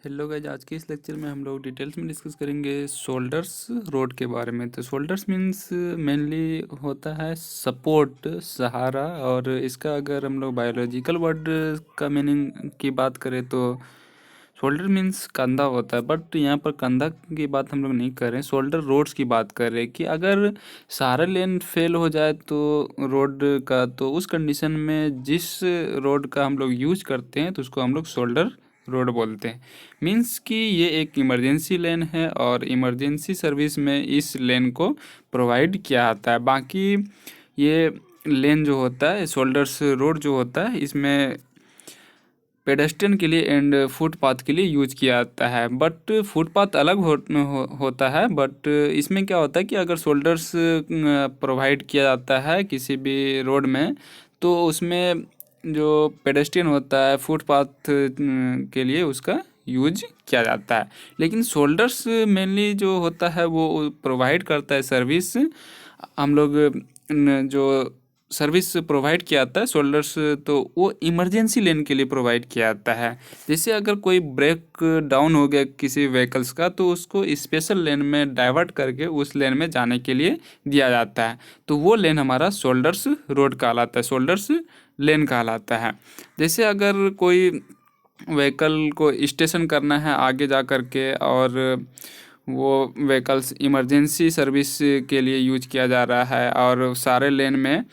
Hello guys, आज के इस लेक्चर में हम लोग डिटेल्स में डिस्कस करेंगे शोल्डर्स रोड के बारे में। तो शोल्डर्स मीन्स मेनली होता है सपोर्ट, सहारा। और इसका अगर हम लोग बायोलॉजिकल वर्ड का मीनिंग की बात करें तो शोल्डर मीन्स कंधा होता है। बट यहाँ पर कंधा की बात हम लोग नहीं कर रहे हैं, शोल्डर रोड्स की बात कर रहे हैं कि अगर सारा लेन फेल हो जाए तो रोड का, तो उस कंडीशन में जिस रोड का हम लोग यूज करते हैं तो उसको हम लोग शोल्डर रोड बोलते हैं। मीन्स कि ये एक इमरजेंसी लेन है और इमरजेंसी सर्विस में इस लेन को प्रोवाइड किया जाता है। बाकी ये लेन जो होता है, शोल्डर्स रोड जो होता है, इसमें पेडेस्ट्रियन के लिए एंड फुटपाथ के लिए यूज किया जाता है। बट फुटपाथ अलग होता है। बट इसमें क्या होता है कि अगर शोल्डर्स प्रोवाइड किया जाता है किसी भी रोड में, तो उसमें जो पेडेस्ट्रियन होता है फुटपाथ के लिए उसका यूज किया जाता है। लेकिन शोल्डर्स मेनली जो होता है वो प्रोवाइड करता है सर्विस। हम लोग जो सर्विस प्रोवाइड किया जाता है शोल्डर्स, तो वो इमरजेंसी लेन के लिए प्रोवाइड किया जाता है। जैसे अगर कोई ब्रेक डाउन हो गया किसी व्हीकल्स का, तो उसको स्पेशल लेन में डाइवर्ट करके उस लेन में जाने के लिए दिया जाता है। तो वो लेन हमारा शोल्डर्स रोड कहलाता है, शोल्डर्स लेन कहलाता है। जैसे अगर कोई व्हीकल को स्टेशन करना है आगे जा कर के, और वो व्हीकल्स इमरजेंसी सर्विस के लिए यूज किया जा रहा है और सारे लेन में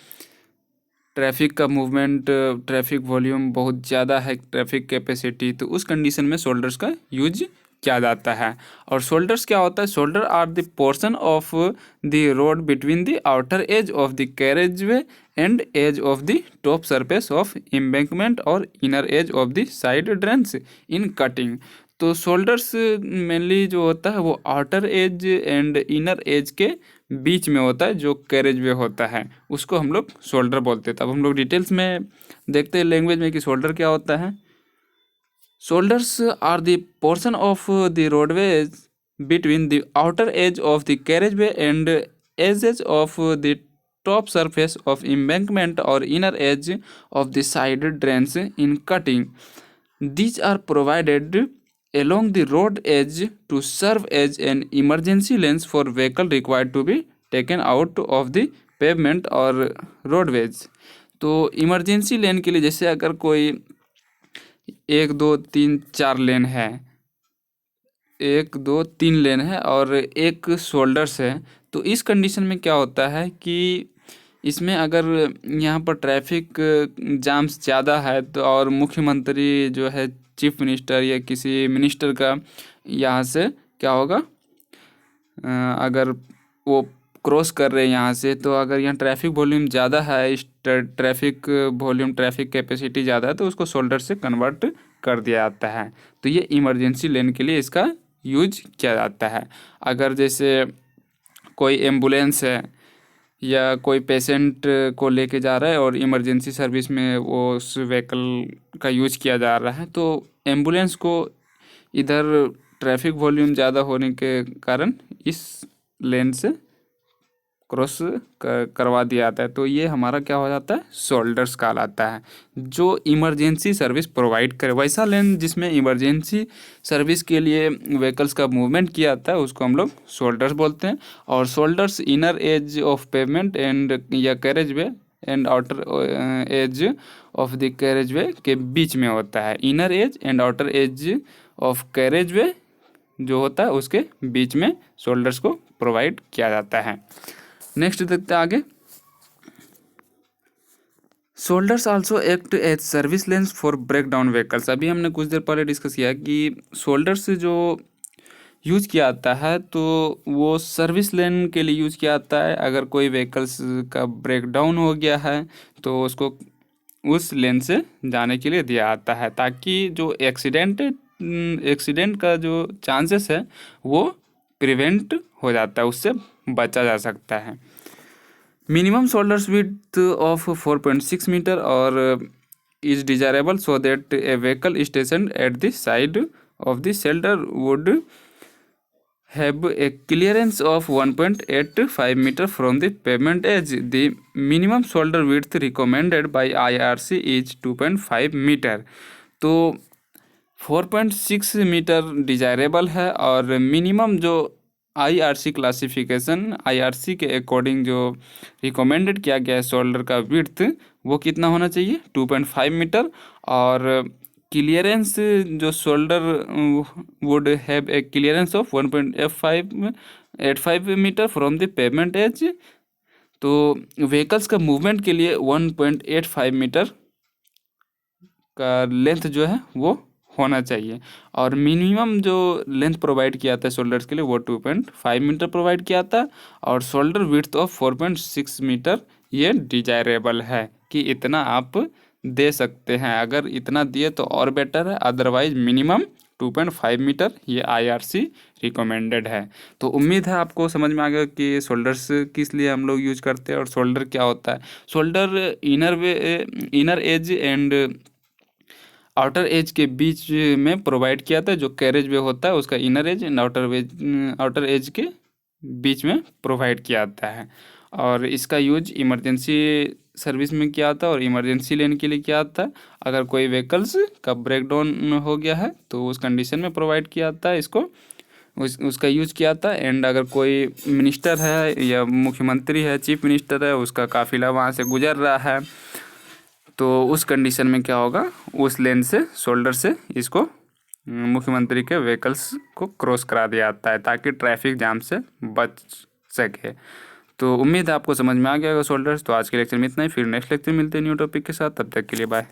ट्रैफिक का मूवमेंट, ट्रैफिक वॉल्यूम बहुत ज़्यादा है, ट्रैफिक कैपेसिटी, तो उस कंडीशन में शोल्डर्स का यूज किया जाता है। और शोल्डर्स क्या होता है? Shoulder are the portion of the road between the outer edge of the carriageway and edge of the top surface of embankment और inner edge of the side drains in cutting. तो shoulders mainly जो होता है वो outer edge and inner edge के बीच में होता है, जो कैरेज वे होता है उसको हम लोग शोल्डर बोलते हैं। तब हम लोग डिटेल्स में देखते हैं लैंग्वेज में कि शोल्डर क्या होता है। Shoulders are the portion of the roadways between the outer edge of the carriageway and edges of the top surface of embankment और inner edge of the side drains in cutting. These are provided along the road edge to serve as an emergency lanes for vehicle required to be taken out of the pavement और roadways। तो emergency लेन के लिए जैसे अगर कोई 1 2 3 4 लेन है, 1 2 3 लेन है और एक शोल्डर्स है, तो इस कंडीशन में क्या होता है कि इसमें अगर यहाँ पर ट्रैफिक जाम्स ज़्यादा है तो, और मुख्यमंत्री जो है चीफ मिनिस्टर या किसी मिनिस्टर का यहाँ से क्या होगा, अगर वो क्रॉस कर रहे हैं यहाँ से, तो अगर यहाँ ट्रैफिक वॉल्यूम ज़्यादा है, इस ट्रैफिक वॉल्यूम, ट्रैफिक कैपेसिटी ज़्यादा है, तो उसको शोल्डर से कन्वर्ट कर दिया जाता है। तो ये इमरजेंसी लेन के लिए इसका यूज किया जाता है। अगर जैसे कोई एम्बुलेंस है या कोई पेशेंट को लेके जा रहा है और इमरजेंसी सर्विस में वो उस व्हीकल का यूज किया जा रहा है, तो एम्बुलेंस को इधर ट्रैफिक वॉल्यूम ज़्यादा होने के कारण इस लेन से क्रॉस करवा दिया जाता है। तो ये हमारा क्या हो जाता है, शोल्डर्स कहलाता है, जो इमरजेंसी सर्विस प्रोवाइड करे। वैसा लेन जिसमें इमरजेंसी सर्विस के लिए व्हीकल्स का मूवमेंट किया जाता है उसको हम लोग शोल्डर्स बोलते हैं। और shoulders inner edge of pavement and या carriageway and outer edge of the carriageway के बीच में होता है। Inner edge and outer edge of carriageway जो होता है उसके बीच में शोल्डर्स को प्रोवाइड किया जाता है। नेक्स्ट देखते हैं आगे। Shoulders also act as service lanes for break down vehicles. अभी हमने कुछ देर पहले डिस्कस किया कि शोल्डर्स जो यूज किया जाता है तो वो सर्विस लेन के लिए यूज किया जाता है। अगर कोई व्हीकल्स का ब्रेक डाउन हो गया है तो उसको उस लेन से जाने के लिए दिया जाता है, ताकि जो एक्सीडेंट का जो चांसेस है वो प्रिवेंट हो जाता है, उससे बचा जा सकता है। Minimum shoulders width of 4.6 metre और is desirable so that a vehicle station at the side of the shelter would have a clearance of 1.85 metre from the pavement edge. The minimum shoulder width recommended by IRC is 2.5 metre. तो 4.6 metre desirable है और minimum जो IRC classification IRC के according जो recommended किया गया है shoulder का विड्थ वो कितना होना चाहिए 2.5 मीटर। और क्लियरेंस जो shoulder would have a clearance of 1.85 metre from the pavement edge. तो व्हीकल्स का मूवमेंट के लिए 1.85 मीटर का लेंथ जो है वो होना चाहिए। और मिनिमम जो लेंथ प्रोवाइड किया था शोल्डर्स के लिए वो 2.5 मीटर प्रोवाइड किया था। और शोल्डर विड्थ ऑफ 4.6 मीटर ये डिजायरेबल है कि इतना आप दे सकते हैं। अगर इतना दिए तो और बेटर है, अदरवाइज मिनिमम 2.5 मीटर ये आईआरसी रिकमेंडेड है। तो उम्मीद है आपको समझ में आ गया कि शोल्डर्स किस लिए हम लोग यूज करते हैं और शोल्डर क्या होता है। Shoulder inner edge and outer as के बीच में प्रोवाइड किया था। जो कैरेज वे होता है उसका inner edge and outer as के बीच में प्रोवाइड किया जाता है। और इसका यूज इमरजेंसी सर्विस में किया था और इमरजेंसी लेने के लिए किया था। अगर कोई व्हीकल्स का ब्रेकडाउन हो गया है तो उस कंडीशन में प्रोवाइड किया जाता है इसको, उसका यूज किया था। एंड अगर कोई मिनिस्टर है या मुख्यमंत्री है, चीफ मिनिस्टर है, उसका काफिला वहाँ से गुजर रहा है तो उस कंडीशन में क्या होगा, उस लेन से शोल्डर से इसको मुख्यमंत्री के व्हीकल्स को क्रॉस करा दिया जाता है ताकि ट्रैफिक जाम से बच सके। तो उम्मीद है आपको समझ में आ गया होगा शोल्डर्स। तो आज के लेक्चर में इतना ही, फिर नेक्स्ट लेक्चर मिलते हैं न्यू टॉपिक के साथ। तब तक के लिए बाय।